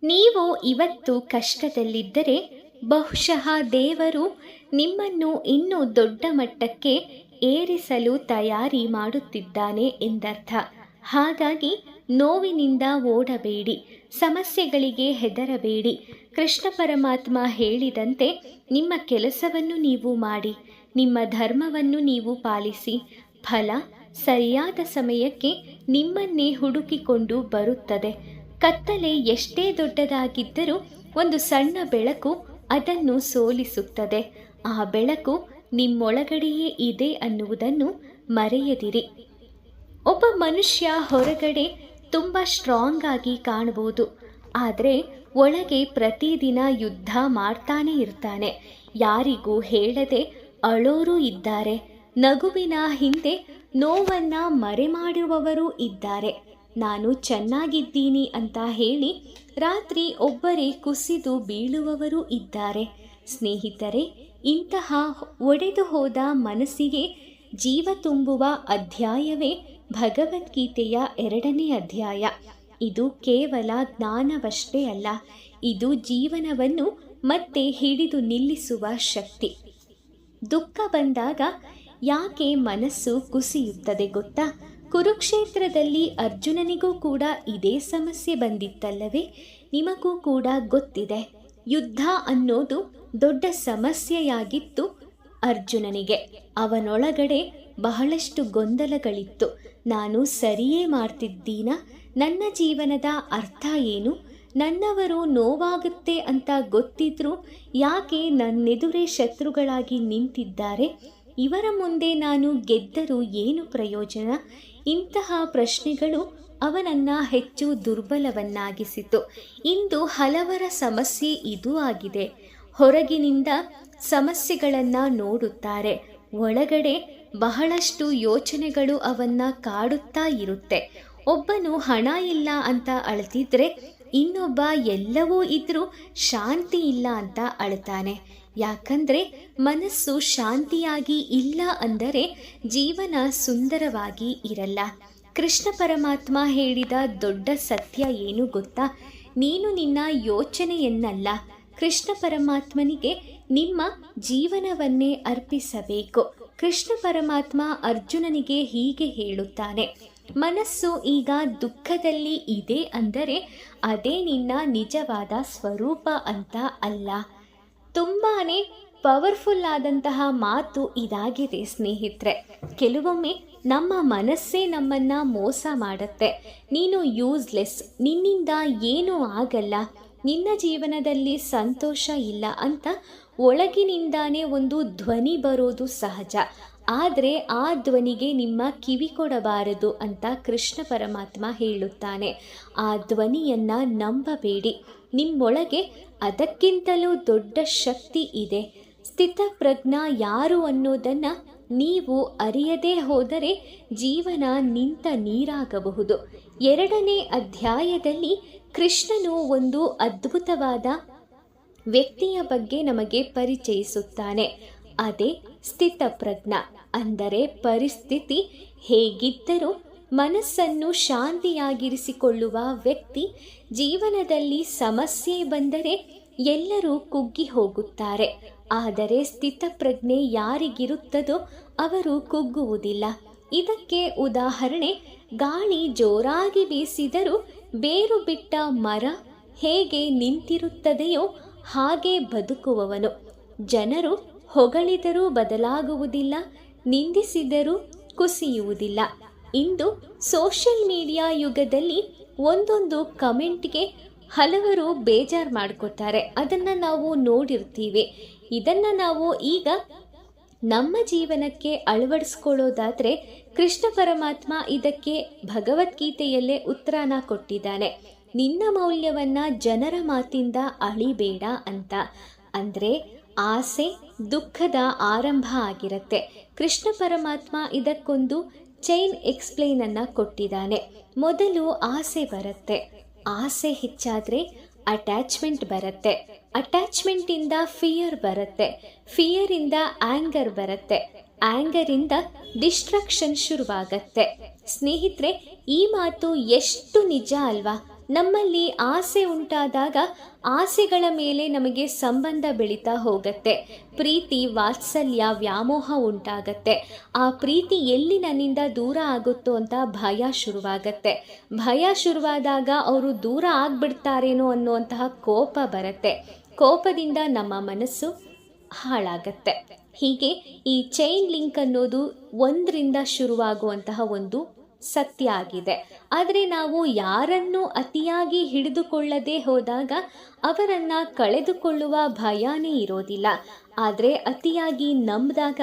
ನೀವು ಇವತ್ತು ಕಷ್ಟದಲ್ಲಿದ್ದರೆ ಬಹುಶಃ ದೇವರು ನಿಮ್ಮನ್ನು ಇನ್ನೂ ದೊಡ್ಡ ಮಟ್ಟಕ್ಕೆ ಏರಿಸಲು ತಯಾರಿ ಮಾಡುತ್ತಿದ್ದಾನೆ ಎಂದರ್ಥ. ಹಾಗಾಗಿ ನೋವಿನಿಂದ ಓಡಬೇಡಿ, ಸಮಸ್ಯೆಗಳಿಗೆ ಹೆದರಬೇಡಿ. ಕೃಷ್ಣ ಪರಮಾತ್ಮ ಹೇಳಿದಂತೆ ನಿಮ್ಮ ಕೆಲಸವನ್ನು ನೀವು ಮಾಡಿ, ನಿಮ್ಮ ಧರ್ಮವನ್ನು ನೀವು ಪಾಲಿಸಿ. ಫಲ ಸರಿಯಾದ ಸಮಯಕ್ಕೆ ನಿಮ್ಮನ್ನೇ ಹುಡುಕಿಕೊಂಡು ಬರುತ್ತದೆ. ಕತ್ತಲೆ ಎಷ್ಟೇ ದೊಡ್ಡದಾಗಿದ್ದರೂ ಒಂದು ಸಣ್ಣ ಬೆಳಕು ಅದನ್ನು ಸೋಲಿಸುತ್ತದೆ. ಆ ಬೆಳಕು ನಿಮ್ಮೊಳಗಡೆಯೇ ಇದೆ ಅನ್ನುವುದನ್ನು ಮರೆಯದಿರಿ. ಒಬ್ಬ ಮನುಷ್ಯ ಹೊರಗಡೆ ತುಂಬ ಸ್ಟ್ರಾಂಗ್ ಆಗಿ ಕಾಣಬಹುದು, ಆದರೆ ಒಳಗೆ ಪ್ರತಿದಿನ ಯುದ್ಧ ಮಾಡ್ತಾನೆ ಇರ್ತಾನೆ. ಯಾರಿಗೂ ಹೇಳದೆ ಅಳೋರು ಇದ್ದಾರೆ, ನಗುವಿನ ಹಿಂದೆ ನೋವನ್ನ ಮರೆಮಾಡುವವರು ಇದ್ದಾರೆ. ನಾನು ಚೆನ್ನಾಗಿದ್ದೀನಿ ಅಂತ ಹೇಳಿ ರಾತ್ರಿ ಒಬ್ಬರೇ ಕುಸಿದು ಬೀಳುವವರು ಇದ್ದಾರೆ. ಸ್ನೇಹಿತರೆ, ಇಂತಹ ಒಡೆದು ಹೋದ ಮನಸ್ಸಿಗೆ ಜೀವ ತುಂಬುವ ಅಧ್ಯಾಯವೇ ಭಗವದ್ಗೀತೆಯ 2ನೇ ಅಧ್ಯಾಯ. ಇದು ಕೇವಲ ಜ್ಞಾನವಷ್ಟೇ ಅಲ್ಲ, ಇದು ಜೀವನವನ್ನು ಮತ್ತೆ ಹಿಡಿದು ನಿಲ್ಲಿಸುವ ಶಕ್ತಿ. ದುಃಖ ಬಂದಾಗ ಯಾಕೆ ಮನಸ್ಸು ಕುಸಿಯುತ್ತದೆ ಗೊತ್ತಾ? ಕುರುಕ್ಷೇತ್ರದಲ್ಲಿ ಅರ್ಜುನನಿಗೂ ಕೂಡ ಇದೇ ಸಮಸ್ಯೆ ಬಂದಿತ್ತಲ್ಲವೇ? ನಿಮಗೂ ಕೂಡ ಗೊತ್ತಿದೆ. ಯುದ್ಧ ಅನ್ನೋದು ದೊಡ್ಡ ಸಮಸ್ಯೆಯಾಗಿತ್ತು ಅರ್ಜುನನಿಗೆ. ಅವನೊಳಗಡೆ ಬಹಳಷ್ಟು ಗೊಂದಲಗಳಿತ್ತು. ನಾನು ಸರಿಯೇ ಮಾಡ್ತಿದ್ದೀನಾ? ನನ್ನ ಜೀವನದ ಅರ್ಥ ಏನು? ನನ್ನವರು ನೋವಾಗುತ್ತೆ ಅಂತ ಗೊತ್ತಿದ್ರೂ ಯಾಕೆ ನನ್ನೆದುರೇ ಶತ್ರುಗಳಾಗಿ ನಿಂತಿದ್ದಾರೆ? ಇವರ ಮುಂದೆ ನಾನು ಗೆದ್ದರೂ ಏನು ಪ್ರಯೋಜನ? ಇಂತಹ ಪ್ರಶ್ನೆಗಳು ಅವನನ್ನು ಹೆಚ್ಚು ದುರ್ಬಲವನ್ನಾಗಿಸಿತು. ಇಂದು ಹಲವರ ಸಮಸ್ಯೆ ಇದು ಆಗಿದೆ. ಹೊರಗಿನಿಂದ ಸಮಸ್ಯೆಗಳನ್ನು ನೋಡುತ್ತಾರೆ, ಒಳಗಡೆ ಬಹಳಷ್ಟು ಯೋಚನೆಗಳು ಅವನ್ನ ಕಾಡುತ್ತಾ ಇರುತ್ತೆ. ಒಬ್ಬನು ಹಣ ಇಲ್ಲ ಅಂತ ಅಳ್ತಿದ್ರೆ ಇನ್ನೊಬ್ಬ ಎಲ್ಲವೂ ಇದ್ರೂ ಶಾಂತಿ ಇಲ್ಲ ಅಂತ ಅಳ್ತಾನೆ. ಯಾಕಂದ್ರೆ ಮನಸ್ಸು ಶಾಂತಿಯಾಗಿ ಇಲ್ಲ ಅಂದರೆ ಜೀವನ ಸುಂದರವಾಗಿ ಇರಲ್ಲ. ಕೃಷ್ಣ ಪರಮಾತ್ಮ ಹೇಳಿದ ದೊಡ್ಡ ಸತ್ಯ ಏನು ಗೊತ್ತಾ? ನೀನು ನಿನ್ನ ಯೋಚನೆಯನ್ನಲ್ಲ, ಕೃಷ್ಣ ಪರಮಾತ್ಮನಿಗೆ ನಿಮ್ಮ ಜೀವನವನ್ನೇ ಅರ್ಪಿಸಬೇಕು. ಕೃಷ್ಣ ಪರಮಾತ್ಮ ಅರ್ಜುನನಿಗೆ ಹೀಗೆ ಹೇಳುತ್ತಾನೆ, ಮನಸ್ಸು ಈಗ ದುಃಖದಲ್ಲಿ ಇದೆ ಅಂದರೆ ಅದೇ ನಿನ್ನ ನಿಜವಾದ ಸ್ವರೂಪ ಅಂತ ಅಲ್ಲ. ತುಂಬಾ ಪವರ್ಫುಲ್ ಆದಂತಹ ಮಾತು ಇದಾಗಿದೆ ಸ್ನೇಹಿತರೆ. ಕೆಲವೊಮ್ಮೆ ನಮ್ಮ ಮನಸ್ಸೇ ನಮ್ಮನ್ನು ಮೋಸ ಮಾಡುತ್ತೆ. ನೀನು ಯೂಸ್ಲೆಸ್, ನಿನ್ನಿಂದ ಏನೂ ಆಗಲ್ಲ, ನಿನ್ನ ಜೀವನದಲ್ಲಿ ಸಂತೋಷ ಇಲ್ಲ ಅಂತ ಒಳಗಿನಿಂದಾನೇ ಒಂದು ಧ್ವನಿ ಬರೋದು ಸಹಜ. ಆದರೆ ಆ ಧ್ವನಿಗೆ ನಿಮ್ಮ ಕಿವಿ ಕೊಡಬಾರದು ಅಂತ ಕೃಷ್ಣ ಪರಮಾತ್ಮ ಹೇಳುತ್ತಾನೆ. ಆ ಧ್ವನಿಯನ್ನು ನಂಬಬೇಡಿ. ನಿಮ್ಮೊಳಗೆ ಅದಕ್ಕಿಂತಲೂ ದೊಡ್ಡ ಶಕ್ತಿ ಇದೆ. ಸ್ಥಿತಪ್ರಜ್ಞ ಯಾರು ಅನ್ನೋದನ್ನು ನೀವು ಅರಿಯದೇ ಹೋದರೆ ಜೀವನ ನಿಂತ ನೀರಾಗಬಹುದು. 2ನೇ ಅಧ್ಯಾಯದಲ್ಲಿ ಕೃಷ್ಣನು ಒಂದು ಅದ್ಭುತವಾದ ವ್ಯಕ್ತಿಯ ಬಗ್ಗೆ ನಮಗೆ ಪರಿಚಯಿಸುತ್ತಾನೆ. ಅದೇ ಸ್ಥಿತಪ್ರಜ್ಞ. ಅಂದರೆ ಪರಿಸ್ಥಿತಿ ಹೇಗಿದ್ದರೂ ಮನಸ್ಸನ್ನು ಶಾಂತಿಯಾಗಿರಿಸಿಕೊಳ್ಳುವ ವ್ಯಕ್ತಿ. ಜೀವನದಲ್ಲಿ ಸಮಸ್ಯೆ ಬಂದರೆ ಎಲ್ಲರೂ ಕುಗ್ಗಿ ಹೋಗುತ್ತಾರೆ, ಆದರೆ ಸ್ಥಿತಪ್ರಜ್ಞೆ ಯಾರಿಗಿರುತ್ತದೋ ಅವರು ಕುಗ್ಗುವುದಿಲ್ಲ. ಇದಕ್ಕೆ ಉದಾಹರಣೆ, ಗಾಳಿ ಜೋರಾಗಿ ಬೀಸಿದರೂ ಬೇರು ಬಿಟ್ಟ ಮರ ಹೇಗೆ ನಿಂತಿರುತ್ತದೆಯೋ ಹಾಗೆ ಬದುಕುವವನು. ಜನರು ಹೊಗಳಿದರೂ ಬದಲಾಗುವುದಿಲ್ಲ, ನಿಂದಿಸಿದರೂ ಕುಸಿಯುವುದಿಲ್ಲ. ಇಂದು ಸೋಷಿಯಲ್ ಮೀಡಿಯಾ ಯುಗದಲ್ಲಿ ಒಂದೊಂದು ಕಮೆಂಟ್ಗೆ ಹಲವರು ಬೇಜಾರು ಮಾಡ್ಕೋತಾರೆ. ಅದನ್ನು ನಾವು ನೋಡಿರ್ತೀವಿ. ಇದನ್ನು ನಾವು ಈಗ ನಮ್ಮ ಜೀವನಕ್ಕೆ ಅಳವಡಿಸ್ಕೊಳ್ಳೋದಾದರೆ ಕೃಷ್ಣ ಪರಮಾತ್ಮ ಇದಕ್ಕೆ ಭಗವದ್ಗೀತೆಯಲ್ಲೇ ಉತ್ತರನ ಕೊಟ್ಟಿದ್ದಾನೆ. ನಿನ್ನ ಮೌಲ್ಯವನ್ನು ಜನರ ಮಾತಿಂದ ಅಳಿಬೇಡ ಅಂತ. ಅಂದರೆ ಆಸೆ ದುಃಖದ ಆರಂಭ ಆಗಿರುತ್ತೆ. ಕೃಷ್ಣ ಪರಮಾತ್ಮ ಇದಕ್ಕೊಂದು ಚೈನ್ ಎಕ್ಸ್ಪ್ಲೈನ್ ಅನ್ನು ಕೊಟ್ಟಿದ್ದಾನೆ. ಮೊದಲು ಆಸೆ ಬರುತ್ತೆ, ಆಸೆ ಹೆಚ್ಚಾದರೆ ಅಟ್ಯಾಚ್ಮೆಂಟ್ ಬರುತ್ತೆ, ಅಟ್ಯಾಚ್ಮೆಂಟಿಂದ ಫಿಯರ್ ಬರುತ್ತೆ, ಫಿಯರಿಂದ ಆ್ಯಂಗರ್ ಬರುತ್ತೆ, ಆ್ಯಂಗರಿಂದ ಡಿಸ್ಟ್ರಕ್ಷನ್ ಶುರುವಾಗತ್ತೆ. ಸ್ನೇಹಿತರೆ, ಈ ಮಾತು ಎಷ್ಟು ನಿಜ ಅಲ್ವಾ? ನಮ್ಮಲ್ಲಿ ಆಸೆ ಉಂಟಾದಾಗ ಆಸೆಗಳ ಮೇಲೆ ನಮಗೆ ಸಂಬಂಧ ಬೆಳೀತಾ ಹೋಗುತ್ತೆ. ಪ್ರೀತಿ, ವಾತ್ಸಲ್ಯ, ವ್ಯಾಮೋಹ ಉಂಟಾಗತ್ತೆ. ಆ ಪ್ರೀತಿ ಎಲ್ಲಿ ನನ್ನಿಂದ ದೂರ ಆಗುತ್ತೋ ಅಂತ ಭಯ ಶುರುವಾಗತ್ತೆ. ಭಯ ಶುರುವಾದಾಗ ಅವರು ದೂರ ಆಗ್ಬಿಡ್ತಾರೇನೋ ಅನ್ನುವಂತಹ ಕೋಪ ಬರುತ್ತೆ. ಕೋಪದಿಂದ ನಮ್ಮ ಮನಸ್ಸು ಹಾಳಾಗತ್ತೆ. ಹೀಗೆ ಈ ಚೈನ್ ಲಿಂಕ್ ಅನ್ನೋದು ಒಂದರಿಂದ ಶುರುವಾಗುವಂತಹ ಒಂದು ಸತ್ಯ ಆಗಿದೆ. ಆದರೆ ನಾವು ಯಾರನ್ನು ಅತಿಯಾಗಿ ಹಿಡಿದುಕೊಳ್ಳದೆ ಹೋದಾಗ ಅವರನ್ನು ಕಳೆದುಕೊಳ್ಳುವ ಭಯನೇ ಇರೋದಿಲ್ಲ. ಆದರೆ ಅತಿಯಾಗಿ ನಂಬಿದಾಗ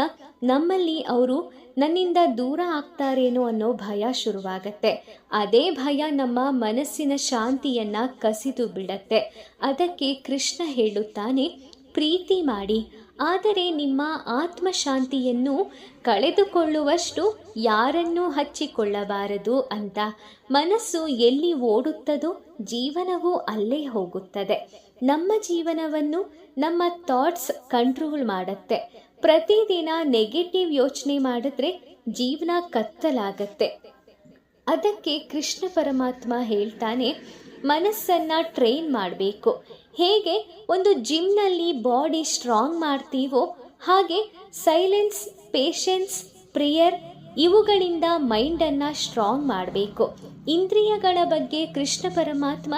ನಮ್ಮಲ್ಲಿ ಅವರು ನನ್ನಿಂದ ದೂರ ಆಗ್ತಾರೇನೋ ಅನ್ನೋ ಭಯ ಶುರುವಾಗತ್ತೆ. ಅದೇ ಭಯ ನಮ್ಮ ಮನಸ್ಸಿನ ಶಾಂತಿಯನ್ನು ಕಸಿದು ಬಿಡತ್ತೆ. ಅದಕ್ಕೆ ಕೃಷ್ಣ ಹೇಳುತ್ತಾನೆ, ಪ್ರೀತಿ ಮಾಡಿ, ಆದರೆ ನಿಮ್ಮ ಆತ್ಮಶಾಂತಿಯನ್ನು ಕಳೆದುಕೊಳ್ಳುವಷ್ಟು ಯಾರನ್ನೂ ಹಚ್ಚಿಕೊಳ್ಳಬಾರದು ಅಂತ. ಮನಸ್ಸು ಎಲ್ಲಿ ಓಡುತ್ತದೋ ಜೀವನವೂ ಅಲ್ಲೇ ಹೋಗುತ್ತದೆ. ನಮ್ಮ ಜೀವನವನ್ನು ನಮ್ಮ ಥಾಟ್ಸ್ ಕಂಟ್ರೋಲ್ ಮಾಡುತ್ತೆ. ಪ್ರತಿದಿನ ನೆಗೆಟಿವ್ ಯೋಚನೆ ಮಾಡಿದ್ರೆ ಜೀವನ ಕತ್ತಲಾಗತ್ತೆ. ಅದಕ್ಕೆ ಕೃಷ್ಣ ಪರಮಾತ್ಮ ಹೇಳ್ತಾನೆ, ಮನಸ್ಸನ್ನು ಟ್ರೈನ್ ಮಾಡಬೇಕು. ಹೇಗೆ ಒಂದು ಜಿಮ್ನಲ್ಲಿ ಬಾಡಿ ಸ್ಟ್ರಾಂಗ್ ಮಾಡ್ತೀವೋ ಹಾಗೆ ಸೈಲೆನ್ಸ್, ಪೇಷನ್ಸ್, ಪ್ರೇಯರ್ ಇವುಗಳಿಂದ ಮೈಂಡನ್ನು ಸ್ಟ್ರಾಂಗ್ ಮಾಡಬೇಕು. ಇಂದ್ರಿಯಗಳ ಬಗ್ಗೆ ಕೃಷ್ಣ ಪರಮಾತ್ಮ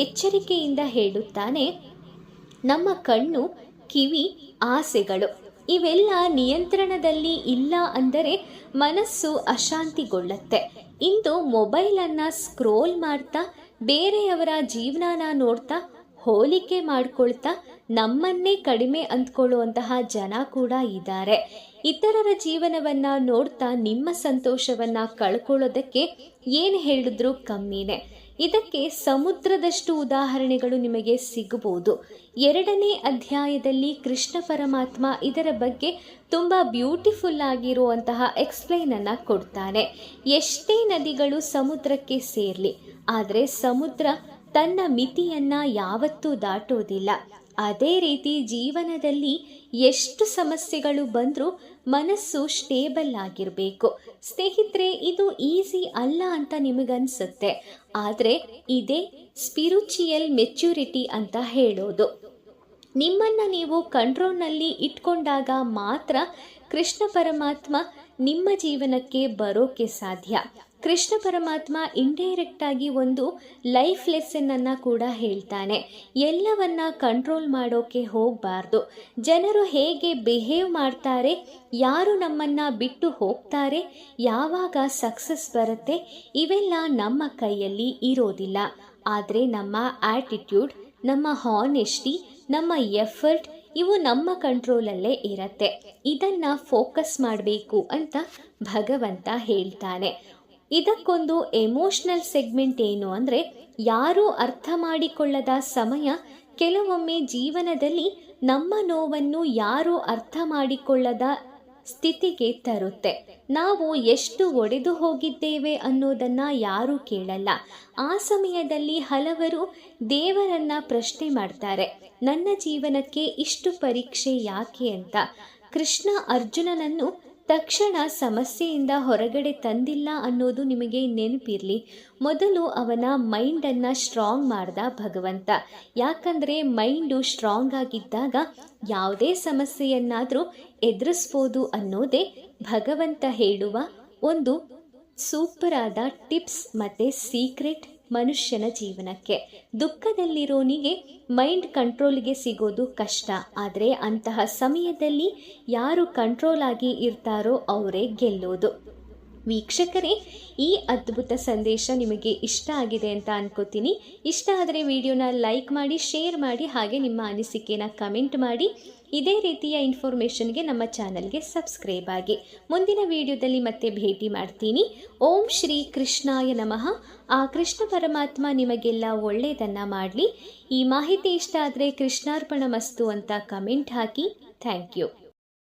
ಎಚ್ಚರಿಕೆಯಿಂದ ಹೇಳುತ್ತಾನೆ, ನಮ್ಮ ಕಣ್ಣು, ಕಿವಿ, ಆಸೆಗಳು ಇವೆಲ್ಲ ನಿಯಂತ್ರಣದಲ್ಲಿ ಇಲ್ಲ ಅಂದರೆ ಮನಸ್ಸು ಅಶಾಂತಿಗೊಳ್ಳುತ್ತೆ. ಇಂದು ಮೊಬೈಲನ್ನು ಸ್ಕ್ರೋಲ್ ಮಾಡ್ತಾ, ಬೇರೆಯವರ ಜೀವನನ ನೋಡ್ತಾ, ಹೋಲಿಕೆ ಮಾಡ್ಕೊಳ್ತಾ ನಮ್ಮನ್ನೇ ಕಡಿಮೆ ಅಂದ್ಕೊಳ್ಳುವಂತಹ ಜನ ಕೂಡ ಇದ್ದಾರೆ. ಇತರರ ಜೀವನವನ್ನು ನೋಡ್ತಾ ನಿಮ್ಮ ಸಂತೋಷವನ್ನು ಕಳ್ಕೊಳ್ಳೋದಕ್ಕೆ ಏನು ಹೇಳಿದ್ರೂ ಕಮ್ಮಿನೇ. ಇದಕ್ಕೆ ಸಮುದ್ರದಷ್ಟು ಉದಾಹರಣೆಗಳು ನಿಮಗೆ ಸಿಗಬಹುದು. 2ನೇ ಅಧ್ಯಾಯದಲ್ಲಿ ಕೃಷ್ಣ ಪರಮಾತ್ಮ ಇದರ ಬಗ್ಗೆ ತುಂಬ ಬ್ಯೂಟಿಫುಲ್ ಆಗಿರುವಂತಹ ಎಕ್ಸ್ಪ್ಲೈನನ್ನು ಕೊಡ್ತಾನೆ. ಎಷ್ಟೇ ನದಿಗಳು ಸಮುದ್ರಕ್ಕೆ ಸೇರಲಿ, ಆದರೆ ಸಮುದ್ರ ತನ್ನ ಮಿತಿಯನ್ನು ಯಾವತ್ತೂ ದಾಟೋದಿಲ್ಲ. ಅದೇ ರೀತಿ ಜೀವನದಲ್ಲಿ ಎಷ್ಟು ಸಮಸ್ಯೆಗಳು ಬಂದರೂ ಮನಸ್ಸು ಸ್ಟೇಬಲ್ ಆಗಿರಬೇಕು. ಸ್ನೇಹಿತರೆ, ಇದು ಈಸಿ ಅಲ್ಲ ಅಂತ ನಿಮಗನ್ಸುತ್ತೆ, ಆದರೆ ಇದೇ ಸ್ಪಿರಿಚುಯಲ್ ಮೆಚ್ಯೂರಿಟಿ ಅಂತ ಹೇಳೋದು. ನಿಮ್ಮನ್ನು ನೀವು ಕಂಟ್ರೋಲ್ನಲ್ಲಿ ಇಟ್ಕೊಂಡಾಗ ಮಾತ್ರ ಕೃಷ್ಣ ಪರಮಾತ್ಮ ನಿಮ್ಮ ಜೀವನಕ್ಕೆ ಬರೋಕ್ಕೆ ಸಾಧ್ಯ. ಕೃಷ್ಣ ಪರಮಾತ್ಮ ಇಂಡೈರೆಕ್ಟ್ ಆಗಿ ಒಂದು ಲೈಫ್ ಲೆಸನ್ನನ್ನು ಕೂಡ ಹೇಳ್ತಾನೆ. ಎಲ್ಲವನ್ನ ಕಂಟ್ರೋಲ್ ಮಾಡೋಕ್ಕೆ ಹೋಗಬಾರ್ದು. ಜನರು ಹೇಗೆ ಬಿಹೇವ್ ಮಾಡ್ತಾರೆ, ಯಾರು ನಮ್ಮನ್ನು ಬಿಟ್ಟು ಹೋಗ್ತಾರೆ, ಯಾವಾಗ ಸಕ್ಸಸ್ ಬರುತ್ತೆ, ಇವೆಲ್ಲ ನಮ್ಮ ಕೈಯಲ್ಲಿ ಇರೋದಿಲ್ಲ. ಆದರೆ ನಮ್ಮ ಆ್ಯಟಿಟ್ಯೂಡ್, ನಮ್ಮ ಹಾನೆಸ್ಟಿ, ನಮ್ಮ ಎಫರ್ಟ್ ಇವು ನಮ್ಮ ಕಂಟ್ರೋಲಲ್ಲೇ ಇರತ್ತೆ. ಇದನ್ನು ಫೋಕಸ್ ಮಾಡಬೇಕು ಅಂತ ಭಗವಂತ ಹೇಳ್ತಾನೆ. ಇದಕ್ಕೊಂದು ಎಮೋಷ್ನಲ್ ಸೆಗ್ಮೆಂಟ್ ಏನು ಅಂದರೆ, ಯಾರೂ ಅರ್ಥ ಮಾಡಿಕೊಳ್ಳದ ಸಮಯ ಕೆಲವೊಮ್ಮೆ ಜೀವನದಲ್ಲಿ ನಮ್ಮ ನೋವನ್ನು ಯಾರೂ ಅರ್ಥ ಮಾಡಿಕೊಳ್ಳದ ಸ್ಥಿತಿಗೆ ತರುತ್ತೆ. ನಾವು ಎಷ್ಟು ಒಡೆದು ಹೋಗಿದ್ದೇವೆ ಅನ್ನೋದನ್ನು ಯಾರೂ ಕೇಳಲ್ಲ. ಆ ಸಮಯದಲ್ಲಿ ಹಲವರು ದೇವರನ್ನ ಪ್ರಶ್ನೆ ಮಾಡ್ತಾರೆ, ನನ್ನ ಜೀವನಕ್ಕೆ ಇಷ್ಟು ಪರೀಕ್ಷೆ ಯಾಕೆ ಅಂತ. ಕೃಷ್ಣ ಅರ್ಜುನನನ್ನು ತಕ್ಷಣ ಸಮಸ್ಯೆಯಿಂದ ಹೊರಗಡೆ ತಂದಿಲ್ಲ ಅನ್ನೋದು ನಿಮಗೆ ನೆನಪಿರಲಿ. ಮೊದಲು ಅವನ ಮೈಂಡನ್ನು ಸ್ಟ್ರಾಂಗ್ ಮಾಡ್ದ ಭಗವಂತ. ಯಾಕಂದರೆ ಮೈಂಡು ಸ್ಟ್ರಾಂಗ್ ಆಗಿದ್ದಾಗ ಯಾವುದೇ ಸಮಸ್ಯೆಯನ್ನಾದರೂ ಎದುರಿಸ್ಬೋದು ಅನ್ನೋದೇ ಭಗವಂತ ಹೇಳುವ ಒಂದು ಸೂಪರ್ ಆದ ಟಿಪ್ಸ್ ಮತ್ತು ಸೀಕ್ರೆಟ್ ಮನುಷ್ಯನ ಜೀವನಕ್ಕೆ. ದುಃಖದಲ್ಲಿರೋನಿಗೆ ಮೈಂಡ್ ಕಂಟ್ರೋಲ್ಗೆ ಸಿಗೋದು ಕಷ್ಟ. ಆದರೆ ಅಂತಹ ಸಮಯದಲ್ಲಿ ಯಾರು ಕಂಟ್ರೋಲ್ ಆಗಿ ಇರ್ತಾರೋ ಅವರೇ ಗೆಲ್ಲೋದು. ವೀಕ್ಷಕರೇ, ಈ ಅದ್ಭುತ ಸಂದೇಶ ನಿಮಗೆ ಇಷ್ಟ ಆಗಿದೆ ಅಂತ ಅನ್ಕೋತೀನಿ. ಇಷ್ಟ ಆದರೆ ವಿಡಿಯೋನ ಲೈಕ್ ಮಾಡಿ, ಶೇರ್ ಮಾಡಿ, ಹಾಗೆ ನಿಮ್ಮ ಅನಿಸಿಕೆನ ಕಮೆಂಟ್ ಮಾಡಿ. ಇದೇ ರೀತಿಯ ಇನ್ಫಾರ್ಮೇಷನ್ಗೆ ನಮ್ಮ ಚಾನಲ್ಗೆ ಸಬ್ಸ್ಕ್ರೈಬ್ ಆಗಿ. ಮುಂದಿನ ವಿಡಿಯೋದಲ್ಲಿ ಮತ್ತೆ ಭೇಟಿ ಮಾಡ್ತೀನಿ. ಓಂ ಶ್ರೀ ಕೃಷ್ಣಾಯ ನಮಃ. ಆ ಕೃಷ್ಣ ಪರಮಾತ್ಮ ನಿಮಗೆಲ್ಲ ಒಳ್ಳೆಯದನ್ನು ಮಾಡಲಿ. ಈ ಮಾಹಿತಿ ಇಷ್ಟ ಆದರೆ ಕೃಷ್ಣಾರ್ಪಣ ಮಸ್ತು ಅಂತ ಕಮೆಂಟ್ ಹಾಕಿ. Thank you.